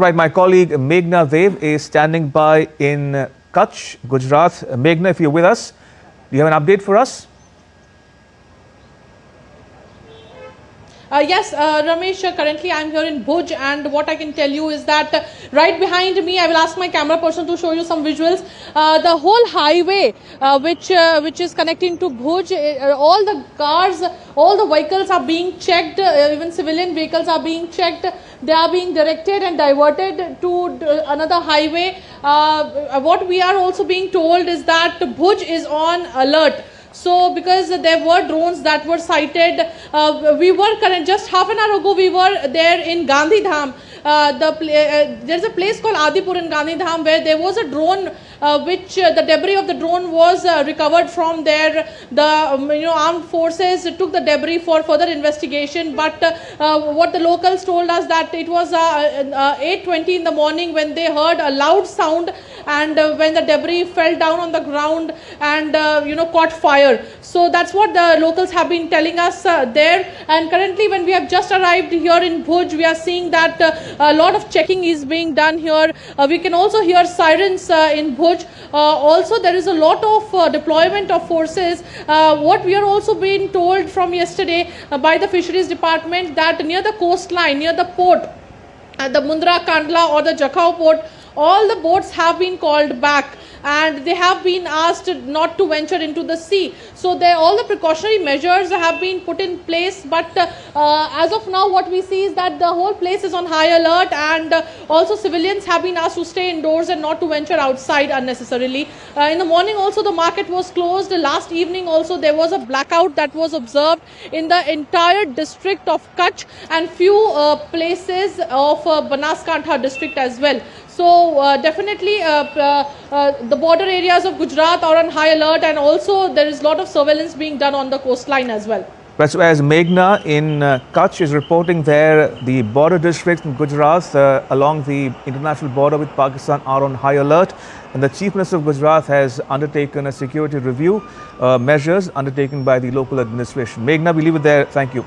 Right, my colleague Meghna Dev is standing by in Kutch, Gujarat. Meghna, if you're with us, do you have an update for us? Yes, Ramesh, currently I'm here in Bhuj, and what I can tell you is that right behind me, I will ask my camera person to show you some visuals. The whole highway which is connecting to Bhuj, all the cars, all the vehicles are being checked, even civilian vehicles are being checked. They are being directed and diverted to another highway. What we are also being told is that Bhuj is on alert. So, because there were drones that were sighted, we were just half an hour ago, we were there in Gandhidham. There's a place called Adipur in Gandhidham where there was a drone which the debris of the drone was recovered from there. The armed forces took the debris for further investigation, but what the locals told us that it was 8:20 in the morning when they heard a loud sound, and when the debris fell down on the ground and caught fire. So that's what the locals have been telling us there. And currently, when we have just arrived here in Bhuj, we are seeing that a lot of checking is being done here. We can also hear sirens in Bhuj. Also, there is a lot of deployment of forces. What we are also being told from yesterday by the fisheries department, that near the coastline, near the port, the Mundra, Kandla or the Jakhau port, all the boats have been called back and they have been asked not to venture into the sea. So all the precautionary measures have been put in place, but as of now what we see is that the whole place is on high alert, and also civilians have been asked to stay indoors and not to venture outside unnecessarily. In the morning also the market was closed. Last evening also there was a blackout that was observed in the entire district of Kutch and few places of Banaskantha district as well. So definitely the border areas of Gujarat are on high alert, and also there is a lot of surveillance being done on the coastline as well. Right, so as Meghna in Kutch is reporting there, the border districts in Gujarat along the international border with Pakistan are on high alert, and the Chief Minister of Gujarat has undertaken a security review measures undertaken by the local administration. Meghna, we leave it there. Thank you.